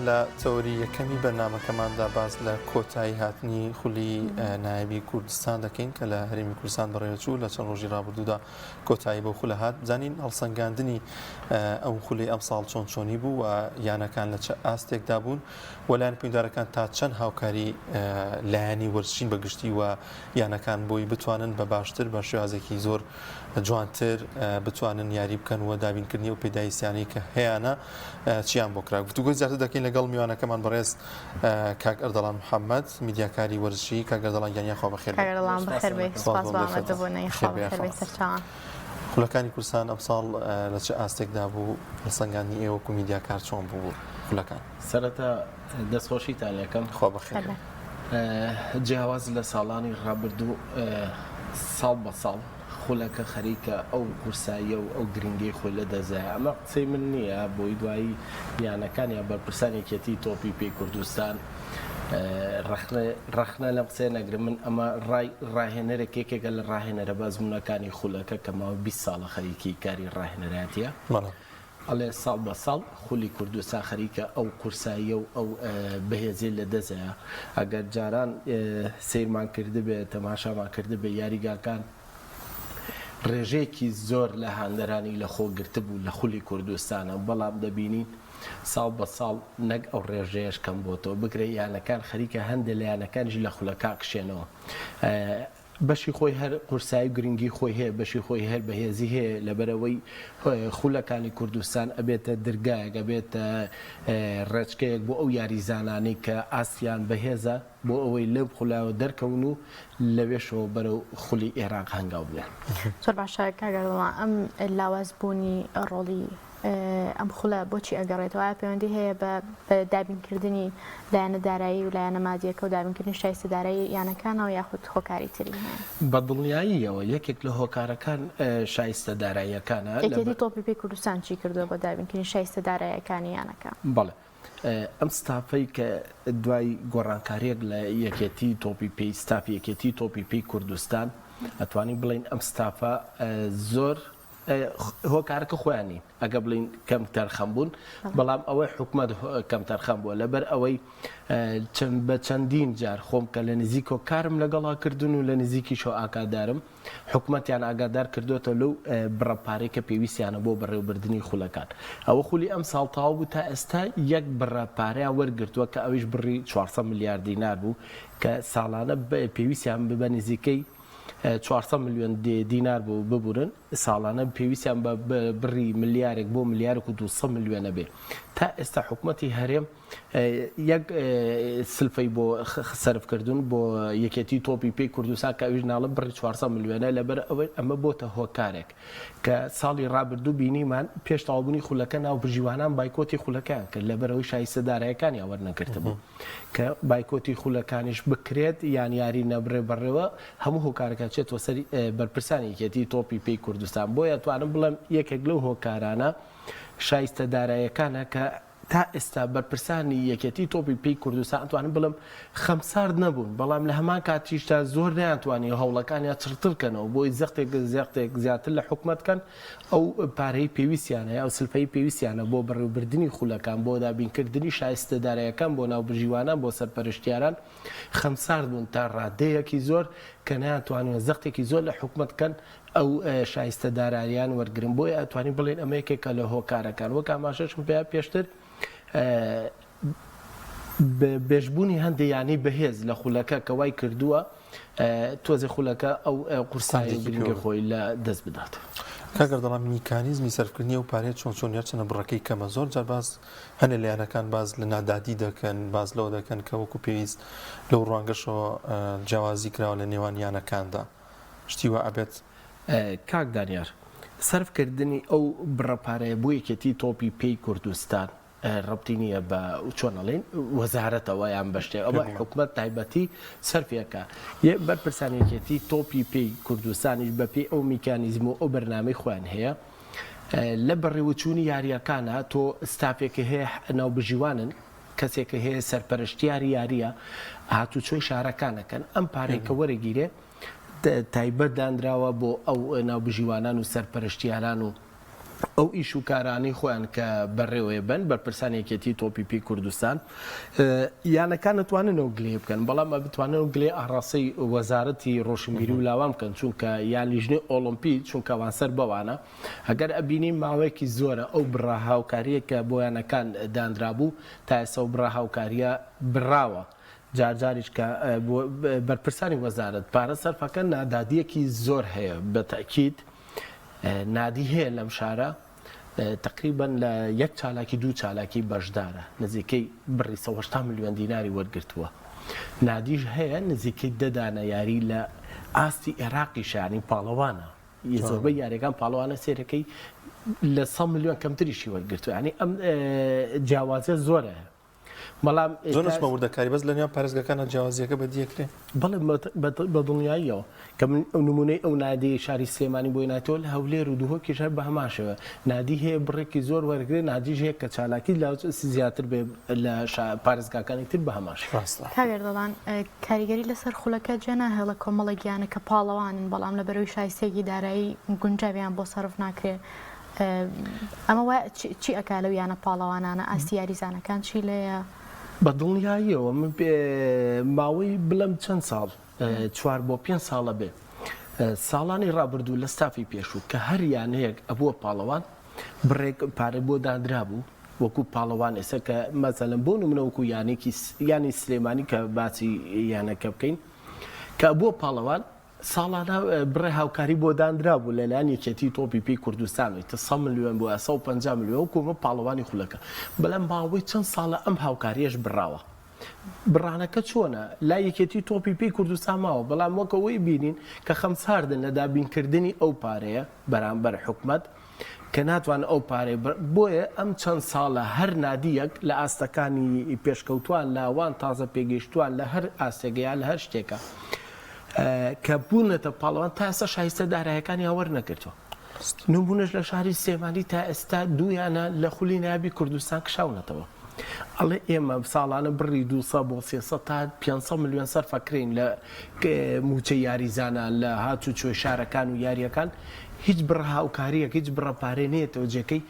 لە تەوری یەکەمی بەرنامەکەماندا باز لە کۆتایی هاتنی خولی نایبی کوردستان دەکەین کە لە هەرێمی کوردستان بەڕێوەچوو لە چەند ڕۆژی ڕابردوودا کۆتایی بۆ خولە هات زانین هەڵسەنگاندنی ئەو خولی ئەم ساڵ چۆن چۆنی بوو و یانەکان لە چه ئاستێکدا بوون وەلایەن پەیوەنددارەکان تا چەند هاوکاری لایەنی وەرزشین بەگشتی و یانەکان بۆی بتوانن بە باشتر بە شێوازێکی زۆر جوانتر بتوانن یاری بکەن و دابینکردنی و پێداویستیانەی کە هەیەە چیان بۆ کرا گفتوگۆی زیاتر دەکەین لەگەڵ میوانەکەمان بەڕێز کاک ئەردەڵان محەممەد میدیاکاری وەرزشی کاک ئەردەڵان گیانیان خوا بەخێر خولەکانی کوردستان ئەم ساڵ لە چه ئاستێکدا بوو هەڵسەنگاندنی ئێوەکو میدیاکار چۆن بوو خولەکان سەرەتا دەستخۆشیتان لەکەم خوا بەخێر جیاواز لە ساڵانی ڕابردوو ساڵ بە ساڵ خولەکە خەریکە ئەو قورساییە و ئەو گرنگی خۆی لە دەزای ئەمە قسەی من نییە بۆی دوایی یانەکان یا بەرپرسانێکەتی تۆپی پێی کوردستان ڕەخنە لەم قسەیە نەگرم من ئەمە ڕاهێنەرێک یەکێکە لە ڕاهێنەرە بەزمونونەکانی خولەکە کە ماوە 20 ساڵە خەریکی کاری ڕاهێنەراتیە ئەڵێ ساڵ بە ساڵ خولی کوردستان خەریکە ئەو قورساییە و ئەو بەهێزی لە دەزایە ئەگەر جاران سیرمان کردبێت تەماشامان کردبێ یاریگاکان ڕێژەیەکی زۆر لە هاندەرانی لە خۆگرتە بوو لە خولی کوردستانە بەڵام دەبینین ساڵ بە ساڵ نەک ئەو ڕێژەیەش کەم بۆتەوە بگرێ یانەکان خەریکە هەندێک لە یانەکانژی لە خولەکە کشێنەوە بەشی خۆی هەر قورسایی گرنگی خۆی هەیە بەشی خۆی هەر بەهێزی هەیە لەبەرەوەی خولەکانی کوردستان ئەبێتە دەرگایەک ئەبێتە ڕێچکەیەک بۆ ئەو یاریزانانی کە ئاسیان بەهێزە بۆ ئەوەی لەو خولاوە دەرکەون و لەوێشەوە بەرەو خولی عێراق هەنگاو بێن زۆر باشە کاگەڵڵا ئەم لاوازبوونی ڕۆڵی ئەم خولە بۆچی ئەگەڕێتەوە پەیوەندی هەیە بە دابینکردنی لایەنە دارایی و لایەنە مادیەکە و دابینکردنی شایستە دارایی یانەکانەوە یاخود هۆکاری تری بە دڵنیاییەوە یەکێک لە هۆکارەکان شایستە داراییەکانە یەکێتی تۆپی پێی کوردستان چی کردووە بۆ دابینکردنی شایستە داراییەکانی یانەکە بەڵێ ئەم ستافەی کە دوای گۆڕانکاریەک لە یەکێتی تۆپی پێی ستافی یەکێتی تۆپی پێی کوردستان ئەتوانین بڵین ئەم ستافە زۆر هۆکارەکە خۆیانی ئەگە بڵین کەم تەرخەم بوون بەڵام ئەوەی حکومەت کەم تەرخەم بووە لەبەر ئەوەی بە چەندین جار خۆم کە لە نزیکۆ کارم لەگەڵا کردن و لە نزیکی شۆ ئاگادارم حکومەتیان ئاگادار کردوێتە لەو بڕەپارەی کە پێویستیانە بۆ بەڕێوەبردننی خولەکان ئەوە خولی ئەم ساڵ تاو بوو تا ئێستا یەک بڕەپارەیان وەرگرتووە کە ئەویش بڕی 400 میلیارد دینار بوو کە ساڵانە پێویستیان ببە نزیکەی 400 میلیۆن دینار بۆ ببورن ساڵانە پێویستیان بە بڕی ملیارێک بۆ ملیارێک و 200 میلیۆنە بێ تا ئێستا حکوومەتی هەرێم یەک سلفەی بۆ سەرفکردن بۆ یەکێتی تۆپی پێی کوردستان کە ئەویش ناڵم بڕی 400 میلیۆنە لەبەر ئەوەی ئەمە بۆتە هۆکارێک کە ساڵی ڕابردوو بینیمان پێش تاوابوونی خولەکە ناو بژیوانان بایکۆتی خولەکان کرد لەبەرەوەی شایستە دارایەکانی وەرنەگرتە بوو کە بایکۆتی خولەکانیش بکرێت یان یاری نەبڕێ بڕێوە هەموو هۆکارەکە چێتوە سەری بەرپرسانی یەکێتی تۆپی پێی کوردستان بۆیە توانم بڵێم یەکێک لەو هۆکارانە شایستە دارایەکانە کە تا ئێستا بەرپرسانی یەکێتی تۆپی پێی کوردستان ئەتوانم بڵم خەمسارد نەبوون بەڵام لە هەمان کاتیشتا زۆر نیانتوانی هەوڵەکانیان چرترکەنەوە بۆی زەختێک زیاتر لە حکومەتکەن ئەو پارەی پێویستیانە ئەو سلفەی پێویستیانە بۆ بەڕێوەبردننی خولەکان بۆ دابینکردنی شایستە دارایەکان بۆ ناو بژیوانان بۆ سەرپەرشتیاران خەمسارد بوون تا ڕادەیەکی زۆر کە ناتوانێت زەختێکی زۆر لە حکومەتکەن ئەو شایستە داراریان وەرگرن بۆی ئەتوانین بڵێن ئەمە یەکێکە لە هۆکارەکان وەک ئاماژەشم پێشتر بێژبوونی هەندێک یانی بەهێز لە خولەکە کە وای کردووە تۆزی خولەکە ئەو قورسایی گرنگی خۆی لە دەست بدات کاگەر دەڵام میکانیزمی سەرفکردنی و پارێت چۆن چۆنیار چەنە بڕەکەی کەمە زۆر جار باز هەنێ لایەنەکان باز لە نادادی دەکەن باز لەوە دەکەن کە وەکو پێویست لەو ڕوانگەشەوە جیاوازی کراوە لە نێوان یانەکاندا شتیوە ئەبێت کاک دانیار سەرفکردنی ئەو بڕەپارەیە بۆ یەکێتی تۆپی پێی کوردستان ڕبتی نییە بە چۆنەڵێن وەزارەتەوە یان بەشتێ ئەوە حکومەت تایبەتی سەرفیەکە بەرپرسانێکێتی تۆپی پێی کوردستانیش بە پێی ئەو میکانیزم و ئەو بەرنامەی خۆیان هەیە لە بەڕێوەچوونی یاریەکانە تۆ ستافێکی هەیە ناو بژیوانن کەسێکە هەیە سەرپەرشتیاری یاریە هاتوچۆی شارەکانەکەن ئەم پارێکە وەرەگیرێ تایبەت دانراوە بۆ ئەو ناو بژیوانان و سەرپەرشتیاران و ئەو ئیش و کارانی خۆیان کە بەڕێوەیە بن بەرپرسانێکێتی تۆپیپی کوردستان یانەکان نتوانن ئەو گلێ بکەن بەڵام بتوانن ئەو گلێ ئاڕاستەی وەزارەتی ڕۆشنبیری و لاوان بکەن چونکە یان لیژنەی ئۆلۆمپی چونکە وانسەر بەوانە ئەگەر ئەبینی ماوەیەکی زۆرە ئەو بڕا هاوکاریە کە بۆ یانەکان دانرابوو تا ئێستا ئەو بڕا هاوکاریە براوە جارجاریش کە بەرپرسانی وەزارەت پارە سەرفەکە نادادیەکی زۆر هەیە بە تەکید نادی هەیە لەم شارە تقریبا لە یەک چالاکی دوو چالاکی بەشدارە نزیکەی بڕی 180 میلیۆن دیناری وەرگرتووە نادیش هەیە نزیکەی دەدانە یاری لە ئاستی عێراقی شارین پاڵەوانە زۆربەی یاریەکان پاڵەوانە سێرەکەی لە 100 میلیۆن کەمتریشی وەرگرتووە ینی ئەم جیاوازیە زۆرە بەڵام زۆرش بەوردەکاری بەس لە نێوان پارێزگاکانە جیاوازیەکە بەدیەکرێ بەڵێ بە دڵنیاییەوە کە من ئەو نمونەی ئەو نادی شاری سلێمانی بۆی ناتۆ لە هەولێر و دووهۆکی شار بە هەماشەوە نادی هەیە بڕێکی زۆر وەرگێ نادیش هەیە کە چالاکی زیاتر بێ لە پارێزگاکانی تر بە هەماش کاگەر دەڵان کاریگەری لەسەر خولەکە جێنا هێڵە کۆمەڵە گیانە کە پاڵەوانن بەڵام لە بەرەوەی شایستێکی دارایی گونجاویان بۆ سەرف ناکرێت ئەمە وای چی ئەکا لەو یانە پاڵەوانانە ئاستی یاریزانەکان چی لێیە بە دڵنیاییەوە من ماوەی بڵم چەند ساڵ 4 بۆ 5 ساڵە بێ ساڵانی ڕابردوو لە ستافی پێشوو کە هەریان هەیەک ئەبووە پاڵەوان بڕێک پارە بۆ دادرا بوو وەکو پاڵەوان ئێستا کە مەسەلەن بۆ نمونەوەکو یانی سلێمانی کە باسی یانەکە بکەین کە بۆ پاڵەوان ساڵانە بڕێ هاوکاری بۆ دانرا بوو لەلایەن یەکێتی تۆپیپی کوردستانی تا 100 میلیۆن بۆ 150 میلیۆن وەکومە پاڵەوانی خولەکە بەڵام ماوەی چەند ساڵە ئەم هاوکاریەش بڕاوە بڕانەکە چۆنە لا یەکێتی تۆپیپی کوردستان ماوە بەڵام وەکەوەی بینین کە خەمساردن لە دابینکردنی ئەو پارەیە بەرامبەر حکومەت کە ناتوان ئەو پارێ بۆیە ئەم چەند ساڵە هەر نادیەک لە ئاستەکانی پێشکەوتوان لاوان تازە پێگەیشتوان لە هەر ئاستێگەیان لە هەر شتێکە کە بوونەتە پاڵەوان تا ئێستا شایستە دارایەکانی هاوەر نەکردووە نمونەش لە شاری سلێمانی تا ئێستا دوویانە لە خولی نابی کوردستان کشاونەتەوە ئەڵێ ئێمە ساڵانە بڕی 200 بۆ 300 تا 500 میلیۆن سەرفەکرین لە موچە یاریزانە لە هاتوو چۆی شارەکان و یاریەکان هیچ بڕ هاوکاریەک هیچ بڕە پارێنێتەوە جێکەی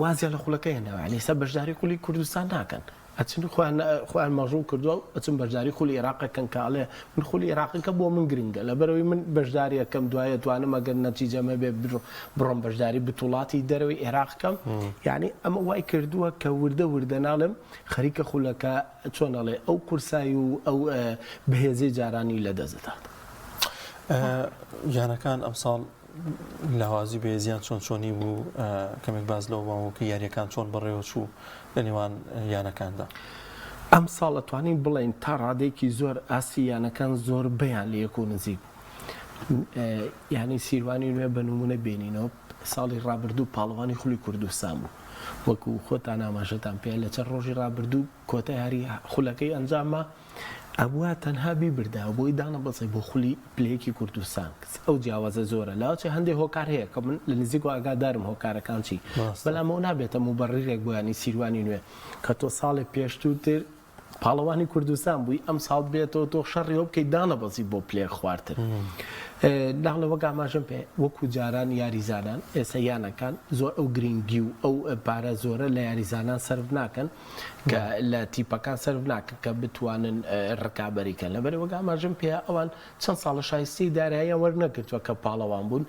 وازیە لە خولەکە هێنەوە ئەلێستا بەشداری خولی کوردستان ناکەن ئەچن خۆیان مەژوو کردووە ئەچم بەشداری خولی عێراقەکەن کاڵێ من خولی عێراقەکە بۆ من گرنگە لەبەرەوەی من بەشداری یەکەم دوایە توانم ئەگەر نەتیجەمە بێ بڕۆم بەشداری بتوڵاتی دەرەوەی عێراقکەم یعنی ئەمە وای کردووە کە وردە وردە ناڵم خەریکە خولەکە چۆنەڵێ ئەو کورسایی و ئەو بەهێزەی جارانی لە دەستدات یانەکان ئەمساڵ لاوازی بێزیان چۆن چۆنی بوو کەمێک باز لەوەوە کە یاریەکان چۆن بەڕێوە چوو لە نێوان یانەکاندا ئەم ساڵ ئەتوانین بڵێن تا ڕادێکی زۆر ئاسی یانەکان زۆر بەیان لە یەک و نزیک یانی سیروانی نوێ بە نمونە بینینەوە ساڵی ڕابردوو پاڵەوانی خولی کوردستان بوو وەکو خۆتان ئاماژەتان پێ لە چەند ڕۆژی ڕابردوو کۆتە یاری خولەکەی ئەنجامە ئەبووە تەنها بیبردا بۆی دانە بەسەی بۆ خولی پلەیەکی کوردستان ئەو جیاوازە زۆرە لاوچێ هەندێک هۆکار هەیە کە من لە نزیک و ئاگادارم هۆکارەکان چی بەڵام ئەو نابێتە موبەڕیرێک بۆ ینی سیروانی نوێ کە تۆ ساڵی پێشتر پاڵەوانی کوردستان بووی ئەم ساڵ بێتەوە تۆ شەڕیەوە بکەی دانە بەزی بۆ پلێر خواردتر ناڵەوە ئاماژەم پێ وەکو جاران یاریزانان ئێستا یانەکان زۆر ئەو گرنگی و ئەو پارە زۆرە لە یاریزانان سەرف ناکەن کە لە تیپەکان سەرف ناکەن کە بتوانن ڕکابەریکەن لەبەرەوە ئاماژەم پێ ئەوان چەند ساڵە شایستی داراییان وەرنەگرتووە کە پاڵەوان بوون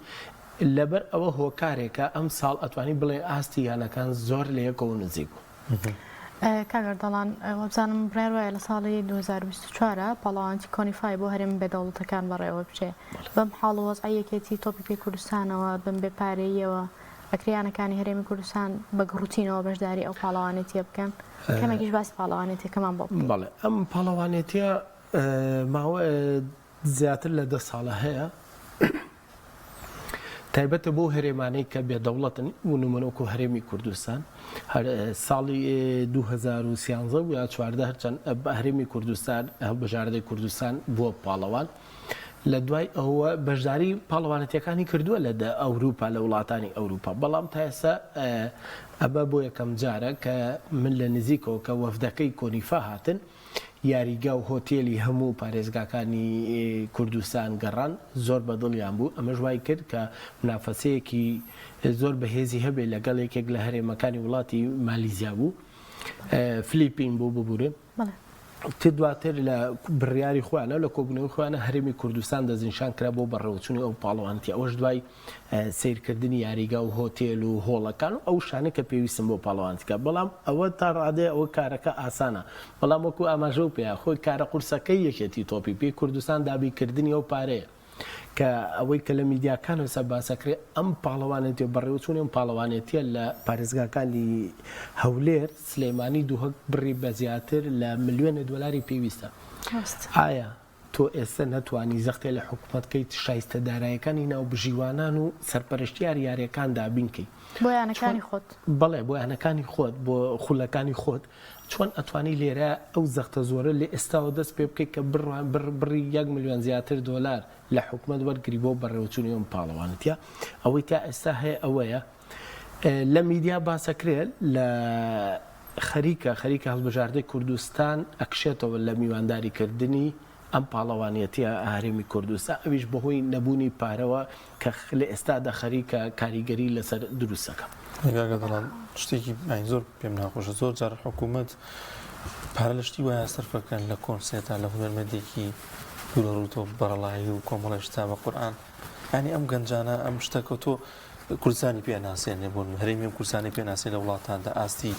لەبەر ئەوە هۆکارێکە ئەم ساڵ ئەتوانی بڵێ ئاستی یانەکان زۆر لە یەکەوە نزیک بوو کاگەر دەڵان وەبزانم بڕێوایە لە ساڵی 2024 پاڵەوانتی کۆنیفای بۆ هەرێمی بێدەوڵەتەکان بەڕێوە بچێ بەم حاڵ وەزعی یەکێتی تۆپیپی کوردستانەوە بم بێ پارەیەوە ئەکریانەکانی هەرێمی کوردستان بە گڕوتینەوە بەشداری ئەو پاڵەوانێتیە بکەن کەمێکیش باسی پاڵەوانێتەکەمان بۆ بڵێ ئەم پاڵەوانێتیە ماوە زیاتر لە 10 ساڵە هەیە تایبەتە بۆ هەرێمانەی کە بێدەوڵەتن و نمونەوەکو هەرێمی کوردستان ساڵی 2013 یا 14 هەرچەند هەرێمی کوردستان هەڵبژاردەی کوردستان بووە پاڵەوان لە دوای ئەوە بەشداری پاڵەوانەتیەکانی کردووە لە ئەوروپا لە وڵاتانی ئەوروپا بەڵام تا ئێستا ئەبە بۆ یەکەم جارە کە من لە نزیکەوە کە وەفدەکەی کۆنیفا هاتن یاریگا و هۆتێلی هەموو پارێزگاکانی کوردستان گەڕان زۆر بەدڵیان بوو ئەمە ژوای کرد کە منافەسەیەکی زۆر بەهێزی هەبێ لەگەڵ یەکێک لە هەرێمەکانی وڵاتی مالیزیا بوو فلیپین بوو ببوورێ تی دواتر لە بڕیاری خۆیانە لە کۆبوونەوەی خۆیانە هەرێمی کوردستان دەستنیشان کرا بۆ بەڕێوەچوونی ئەو پاڵەوانتی ئەوەش دوای سیرکردنی یاریگا و هۆتێل و هۆڵەکان و ئەو شانە کە پێویستم بۆ پاڵەوانتیکە بەڵام ئەوە تا ڕادێ ئەوە کارەکە ئاسانە بەڵام وەکو ئاماژە و پێیا خۆی کارە قورسەکەی یەکێتی تۆپی پێی کوردستان دابیکردنی ئەو پارەیە کە ئەوەی کە لە میدیاکان وسە باسەکرێت ئەم پاڵەوانێتی بەڕێوەچوونی ئەم پاڵەوانێتیە لە پارێزگاکانی هەولێر سلێمانی دووهەک بڕی بە زیاتر لە ملیۆنە دۆلاری پێویستە ئایا تۆ ئێستا نەتوانی زەختێ لە حکوومەتکەیت شایستە دارایەکانی ناو بژیوانان و سەرپەرشتیار یاریەکان دابینکەی بۆ یانەکانی خۆت بەڵێ بۆ یانەکانی خۆت بۆ خولەکانی خۆت چۆن ئەتوانی لێرە ئەو زەختە زۆرە لێ ئێستاوە دەست پێ بکەیت کە بڕی 1 ملیۆن زیاتر دۆلار لە حکوومەت وەرگری بۆ بەڕێوەچوونی ئەم پاڵەوانتیە ئەوەی تا ئێستا هەیە ئەوەیە لە میدیا باسەکرێت لە خەریکە هەڵبژاردەی کوردستان ئەکشێتەوە لە میوانداریکردنی ئەم پاڵەوانیەتیە هەرێمی کوردستان ئەویش بەهۆی نەبوونی پارەوە کە لە ئێستادا خەریکە کاریگەری لەسەر دروستەکە ئەگەر دەڵام شتێکی زۆر پێم ناخۆشە زۆر جار حکوومەت پارە لە شتی وایە سەرفەکەن لە کۆنسێتا لە هونەرمەندێکی دوورەڕوتۆ بەرەڵایی و کۆمەڵی شتا بە قورئان ینی ئەم گەنجانە ئەم شتەکە تۆ کوردستانی پێ ناسێنێ بوون هەرێمی کوردستانی پێ ناسێ لە وڵاتاندا ئاستی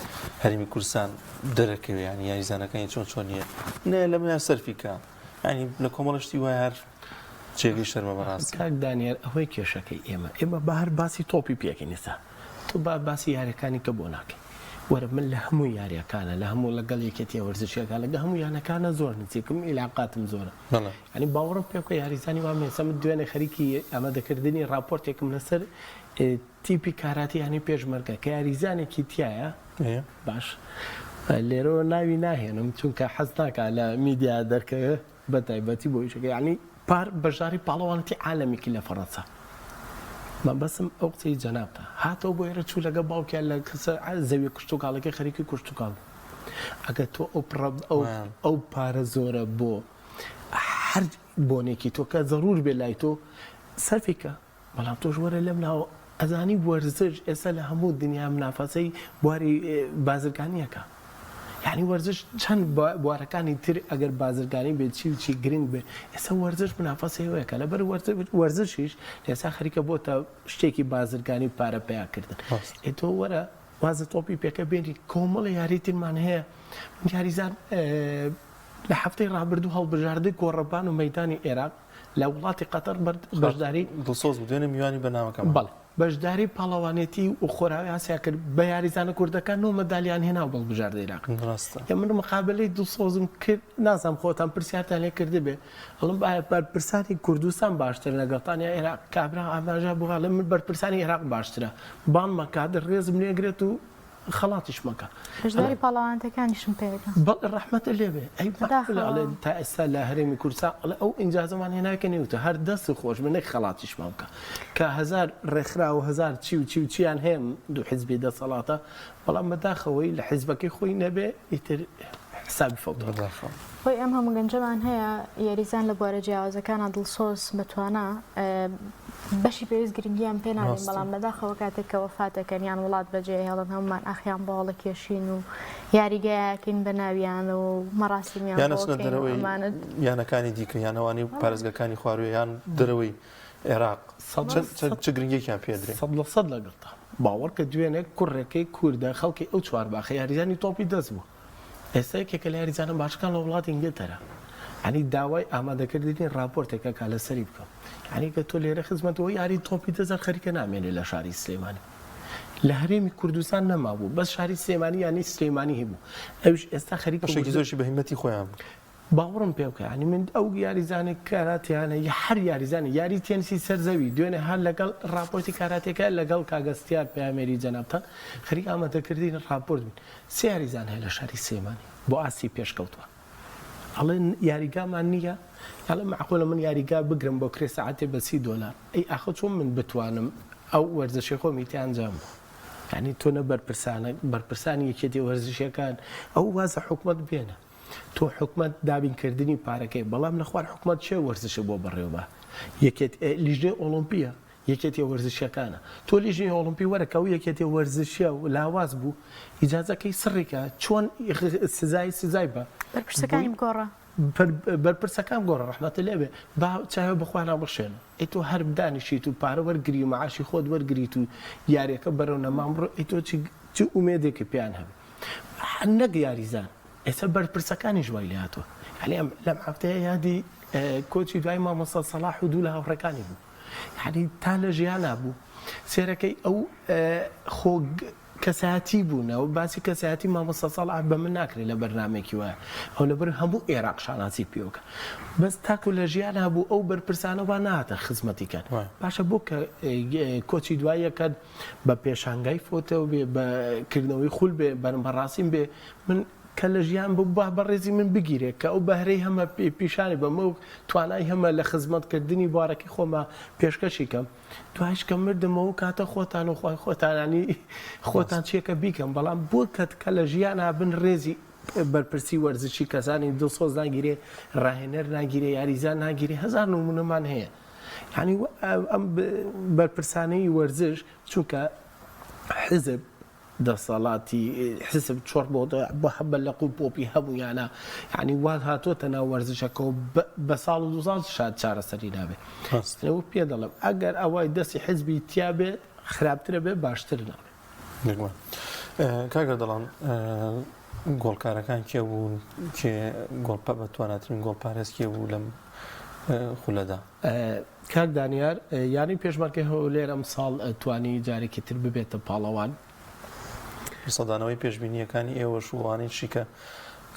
هەرێمی کوردستان دەرەکەوێ ینی یاریزانەکانی چۆن نییە نە لەمە سەرفیکە ینی لە کۆمەڵی شتی وایە هەر جێگەی شەرمە بەڕاست کاک دانیێر ئەوەی کێشەکەی ئێمە بە هەر باسی تۆپی پێکەین ئێستا تۆ باسی یاریەکانی کە بۆ ناکەی وەرە من لە هەموو یاریەکانە لە هەموو لەگەڵ یەکێتی وەرزشیەکان لەگە هەموو یانەکانە زۆر نزیکم ئیلاقاتم زۆرە ینی باوەڕم پێ بکە یاریزانی وام هێسەم دوێنێ خەریکی ئامادەکردنی راپۆرتێکم لەسەر تیپی کاراتی ینی پێشمەرگە کە یاریزانێکی تایە باش لێرەوە ناوی ناهێنم چونکە حەز ناکە لە میدیا دەرکەوێ بە تایبەتی بۆ یشەکە ینی پار بەژاری پاڵەوانەتی عالەمێکی لە فەڕەنسا من بەسم ئەو قسەی جەنابتە هاتەوە بۆ ئێرە چوو لەگە باوکیان لە کەسە زەوی کوشتتوکاڵەکەی خەریکی کوشتتوکاڵ ئەگە تۆ ئەو پارە زۆرە بۆ هەر بۆنێکی تۆ کە زەڕور بێ لای تۆ سەرفیکە بەڵام تۆش وەرە لەم ناوە ئەزانی وەرزش ئێستا لە هەموو دنیا منافەسەی بواری بازرگانیەکە یعنی وەرزش چەند بوارەکانی تر ئەگەر بازرگانی بێت چی گرنگ بێ ئێستا وەرزش منافەسەیەوەیەکە لەبەر وەرزشیش ئێستا خەریکە بۆتە شتێکی بازرگانی پارە پیاکردن ئێتۆ وەرە وازە تۆپی پێکە بێنی کۆمەڵی یاریترمان هەیە یاریزان لە هەفتەی ڕابردوو هەڵبژاردەی گۆڕەبان و مەیدانی عێراق لە وڵاتی قەتەر بەشداری دڵسۆز بوو دوێنێ میوانی بەنامەکەم بەڵێ بەشداری پاڵەوانێتی و خۆراوی ئاسیا کرد بە یاریزانە کوردەکان 9 مەدالیان هێنا و بەڵبژاردەی عێراق یا من مقابلەی دڵسۆزم کرد نازانم خۆتان پرسیارتان لێ کرده بێ ئەڵم بەرپرسانی کوردستان باشتر لەگەڵتان یا عێراق کابرا ئاماژە بووە لە من بەرپرسانی عێراق باشترە بان مەکات ڕێزم لێگرێت و خەڵاتیش مەکە بەشداری پاڵەوانەتەکانیشم پێەکە بەڵ ڕەحمەتە لێبێ ئەی تا ئێستا لە هەرێمی کوردستان ئەو ئینجازەمان هێناکە نێوتە هەر دەست خۆش منێک خەڵاتیش مەکە کە هزار ڕێکخرا و هزار چیان هەیە دوو حیزبی دەسەڵاتە بەڵام بەداخەوەی لە حیزبەکەی خۆی نەبێ ئیتر حسابی فەوتە خۆی ئەم هەموو گەنجەمان هەیە یاریزان لە بوارە جیاوازەکانە دڵسۆز بتوانە بەشی پێویست گرنگیان پێ ناڵین بەڵام بەداخەوە کاتێک کە وەفاتەکەن یان وڵات بەجێ هێڵن هەمومان ئەخیان بەڵە کێشین و یاریگایەکەین بە ناویان و مەڕاستیمیان یانەچنە دەرەوەی یانەکانی دیکە یانەوانی پارێزگەکانی خواروێ یان دەرەوەی عێراق چ گرنگێکیان پێدرێ 100% لەگەڵتا باوەڕ کە دوێنێ کوڕەکەی کووردە خەڵکی ئەو چوارباخە یاریزانی تۆپی دەست بوو ئێستا یەکێکە لە یاریزانە باشەکان لە وڵاتی ئینگلتەرە ینی داوای ئامادەکردنی راپۆرتێکە کا لەسەری بکەم ینی کە تۆ لێرە خزمەتەوە یاری تۆپی دەزار خەریکە نامێنێ لە شاری سلێمانی لە هەرێمی کوردستان نەمابوو بەس شاری سلێمانی یانی سلێمانی هەبوو ئەوش ئێستا خەریکە زۆرشی بە هیمەتی خۆیان باوەڕم پێ بکە ینی من ئەو یاریزانێک کاراتیانە هەر یاریزانی یاری تێنسی سەرزەوی دوێنێ هەر لەگەڵ راپۆرتی کاراتێکە لەگەڵ کاگەستیار پەیامێری جەنابتان خەریک ئامادەکردنی راپۆرت بین سێ یاریزان هەیە لە شاری سلێمانی بۆ ئاستی پێشکەوتووە ئەڵێن یاریگامان نییە ئەڵێ معقولە من یاریگا بگرم بۆ کرێ سەعاتێ بە $30 ئەی ئاخە چۆن من بتوانم ئەو وەرزشی خۆمی تیانجام بوو ینی تۆ نە بەرپرسانی یەکێتی وەرزشیەکان ئەو وازە حکومەت بێنە تۆ حکومت دابینکردنی پارەکەی بەڵام لەخوار حکومت چێ وەرزشە بۆ بڕێوە لیژنەی ئۆلۆمپیە یەکێتی وەرزشیەکانە تۆ لیژنەی ئۆلۆمپی وەرەکە و یەکێتی وەرزشیە و لاواز بوو ئیجازەکەی سڕێکە چۆن سزای بە بەرپرسەکانی گۆڕە بەرپرسەکان گۆڕە ڕەحمەتە لێبێ با چاوێ بخوا نابڕشێنە ئەی تۆ هەر بدانیشیت و پارە وەرگری و معاشی خۆت وەرگریت و یاریەکە بەرەو نەمام بڕۆ ئەی تۆ چ ئومێدێکی پێیان هەبێ نەک یاریزان ئێستا بەرپرسەکانی ژوای لێ هاتووە یعنی لەم هەفتەیە یادی کۆچی دوای مامۆستا سەلاح و دوو لە هاوڕەکانی بوو یعنی تا لە ژیانە بوو سێرەکەی ئەو خۆ کەسایەتی بوونەوە باسی کەسایەتی مامۆستا سەلاح بە من ناکرێت لە بەرنامێکی وایە ئەو لەبەر هەموو عێراق شاناسی پێوەکە بەس تاکو لە ژیانە بوو ئەو بەرپرسانەوە نهاتە خزمەتیکەن باشە بۆ کە کۆچی دوایەکەت بە پێشانگای فۆتەوە بێ بەکردنەوەی خول بێ بەڕاستیم بێ من کە لە ژیان بوو بەڕێزی من بگیرێت کە ئەو بەهرەی هەمە پیشانی بەمە و توانای هەمە لە خزمەتکردنی بوارەکەی خۆمە پێشکەشی کەم دوایش کە مردمەوە کاتە خۆتان و خۆی خۆتانانی خۆتان چێکە بیکەم بەڵام بۆ کە لە ژیانە بن ڕێزی بەرپرسی وەرزشی کەسانی دڵسۆز ناگیرێ ڕاهێنەر ناگیرێ یاریزان ناگیرێ هەزار نمونەمان هەیە یعنی ئەم بەرپرسانەی وەرزش چونکە حزب دەسەڵاتی حسب چۆر بۆ هەبە لە قوڵ پۆپی هەموویانە یعنی وات هاتۆتە ناو وەرزشەکەەوە بە ساڵ و 2 شاد چارەسەری نابێت ئەو پێ دەڵم ئەگەر ئەوای دەستی حزبی تیا بێ خراپترە بێ باشتر نابێت کاگە دەڵام گۆڵکارەکان کێ بوون کێ گۆڵپە بەتواناترین گۆڵپارێز کێ بوو لەم خولەدا کاک دانیار یانی پێشمەرگەی هەولێر ئەم ساڵ توانی جارێکی تر ببێتە پاڵەوان سەدانەوەی پێشبینیەکانی ئێوە شووانەی شیکە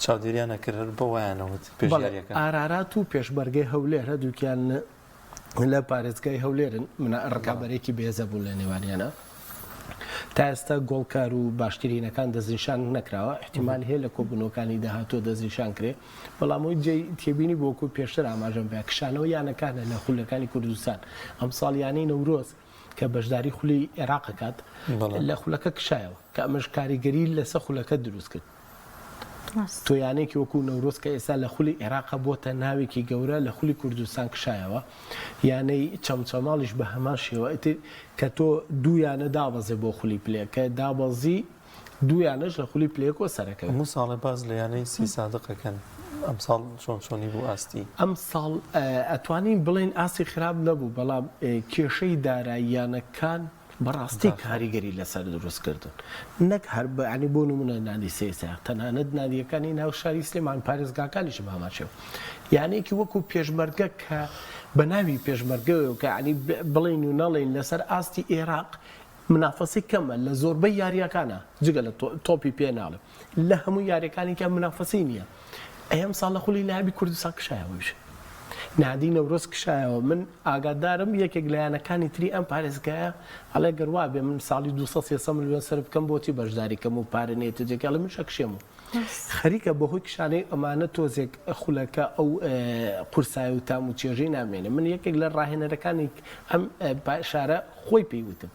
چاودێریان نەکرد بە وایانەوت پێشیاریەکە ئارارات و پێشبەرگەی هەولێر هەردووکیان لە پارێزگای هەولێرن منە ڕکابەرێکی بێزە بوو لە نێوانیانە تا ئێستا گۆڵکار و باشترینەکان دەستنیشان نەکراوە احتیمال هەیە لە کۆبوونەکانی داهاتوە دەستنیشان کرێ بەڵامەوەی جێی تێبینی بۆکو پێشتر ئاماژەم بێ کشانەوە یانەکانە لە خولەکانی کوردستان ئەم ساڵیانەی نەورۆز کە بەشداری خولی عێراقەکات لە خولەکە کشایەوە کە ئەمەش کاریگەری لەسەر خولەکە دروست کرد تۆیانێکی وەکو نەورۆز کە ئێستا لە خولی عێراق بۆتە ناوێکی گەورە لە خولی کوردستان کشایەوە یانەی چەمچەماڵیش بە هەمان شێوە کە تۆ دوویانە دابەزێ بۆ خولی پلێ کە دابەزی دوویانەش لە خولی پلێکۆ سەرەکە هەموو ساڵێ باز لە یانەی 30 سادقەکەن ئەم ساڵ چۆنی بوو ئاستی ئەم ساڵ ئەتوانین بڵێن ئاسی خراپ نەبوو بەڵام کێشەی داراییانەکان بەڕاستی کاریگەری لەسەر دروستکردن نەک هەر بەعنی بۆ نمونە نادی سێسا تەنانەت نادیەکانی ناو شاری سلێمان پارێزگاکانیش باماچێەوە یانێکی وەکو پێشمەرگە کە بە ناوی پێشمەرگەوە کە عنی بڵین و نەڵێن لەسەر ئاستی عێراق منافەسی کەمە لە زۆربەی یاریەکانە جگە لە تۆپی پێ ناڵێ لە هەموو یاریەکانی کە منافەسی نییە ئەم ساڵ لە خولی لابی کوردستان کشایەوەش نادی نەورۆز کشایەوە من ئاگادارم یەکێک لایەنەکانی تری ئەم پارێزگایە هەڵێ گەڕوا بێ من ساڵی 200 میلیۆن سەر بکەم بۆچی بەشداریکەم و پارێنێتە جێکە لە من شەکشێم و خەریکە بەهۆی کشانەی ئەمانە تۆزێک خولەکە ئەو قورسای و تام و چێژەی نامێنێ من یەکێک لە ڕاهێنەرەکانی ئەم شارە خۆی پێیوتم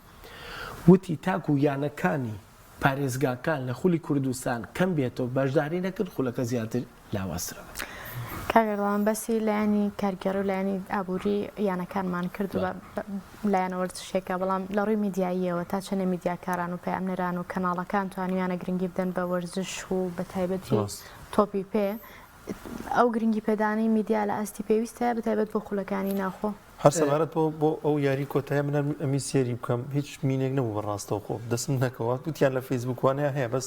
وتی تاکو یانەکانی پارێزگاکان لە خولی کوردستان کەم بێتەوە بەشداری نەکرد خولەکە زیاتر لاوازترەوە کاگەڵان بەسی لایانی کارگەر و لایانی ئابووری یانەکانمان کرد و لایەنە وەرزشێکە بەڵام لە ڕووی میدیاییەوە تا چەنە میدیاکاران و پەیامنەران و کەناڵەکان توانیانە گرنگی بدەن بە وەرزش و بە تایبەتی تۆپی پێ ئەو گرنگی پێدانی میدیا لە ئەستی پێویستە بە تایبەت بۆ خولەکانی ناخۆ هەر سەبارەت بۆ ئەو یاری کۆتایە منە ئەمی سێری بکەم هیچ مینێک نەبوو بەڕاستەوە خۆ دەسم نەکەوە گوتیان لە فەیسبووکوانەیە هەیە بەس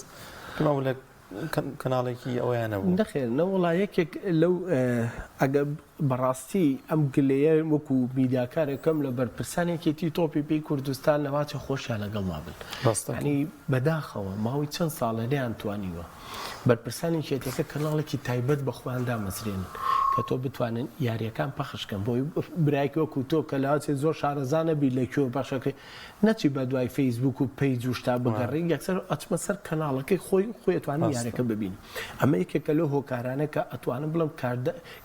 پێم لە کەناڵێکی ئەویان نەبوو نەخێر نەوەڵا یەکێک لەو ئەگە بەڕاستی ئەم گلەیە وەکو میدیاکارێکم لە بەرپرسانێکێتی تۆپی پێی کوردستان لەواچە خۆشیان لەگەڵ مابن ینی بەداخەوە ماوەی چەند ساڵە نەیان توانیوە بەرپرسانی شێتەکە کەناڵێکی تایبەت بە خۆیان دامەزرێنن کە تۆ بتوانن یاریەکان پەخشکەن بۆی برایکی وەکو تۆ کە لاواتێ زۆر شارەزانە بی لەکوێ باشەکەی نەچی بە دوای فەیسبوک و پیج و شتا بگەڕی یەکسەر ئەچمە سەر کەناڵەکەی خۆی ئەتوانین یاریەکە ببینی ئەمە یەکێکە لەو هۆکارانە کە ئەتوانم بڵم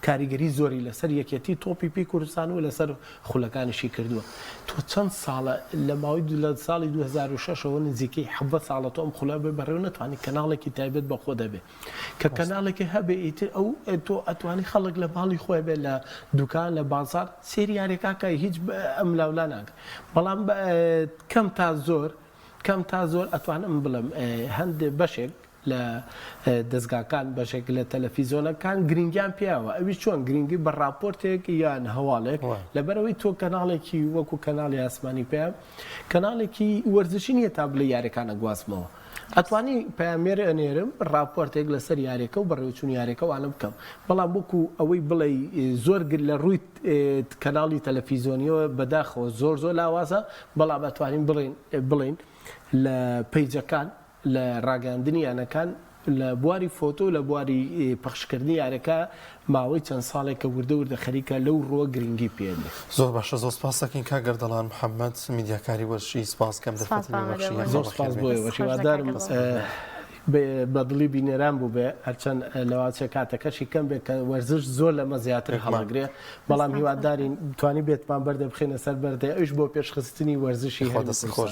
کاریگەری زۆری لەسەر یەکێتی تۆپی پێی کوردستان و لەسەر خولەکانیشی کردووە تۆ چەند ساڵە لە ماوەی لە ساڵی 2006ەوە نزیکەی 7 ساڵە تۆ ئەم خوڵە بێ بەڕێوە نەتوانانی کەناڵێکی تایبەت بەخۆ دەبێ کە کەناڵێکی هەبێ ئیتر ئەو تۆ ئەتوانی خەڵک لە باڵی خۆی بێت لە دوکان لە بازار سێری یاریەکە هیچ ئەم لاولا ناکە بەڵام کەم تا زۆر ئەتوانم بڵم هەندێک بەشێک لە دەستگاکان بەشێک لە تەلەڤیزۆنەکان گرنگیان پیاوە ئەوی چۆن گرنگی بە راپۆرتێک یان هەواڵێک لەبەرەوەی تۆ کەناڵێکی وەکو کەناڵی ئاسمانی پێ کەناڵێکی وەرزشی نییە تا بڵێ یاریەکانە گوازمەوە ئەتوانی پامێرە ئەنێرم راپۆرتێک لەسەر یاریەکە و بەڕێوچوون یاریەکە وانە بکەم بەڵام وەکو ئەوەی بڵێ زۆر لە ڕووی کەناڵی تەلەڤیزۆنیەوە بەداخەوە زۆر لاوازە بەڵام ئەتوانین بڵین لە پیجەکان لە ڕاگەاندنی یانەکان لە بواری فۆتۆ لە بواری پەخشکردنی یارەکە ماوەی چەند ساڵێکە وردە خەریکە لەو ڕۆ گرنگی پێدێ زۆر باشە زۆر سپاس دەکەین کاگەردەڵان محەممەد میدیاکاری وەرشی سپاس کەم زۆر سپاس بۆی وەشیوادارم بەدڵی بینێران بوو بێ هەرچەند لەواچە کاتەکەشی کەم بێت کە وەرزش زۆر لەمە زیاتر هەڵەگرێ بەڵام هیوادارین توانی بێتمان بەردە بخێنە سەر بەردێ ئەوش بۆ پێشخستنی وەرزشی خۆش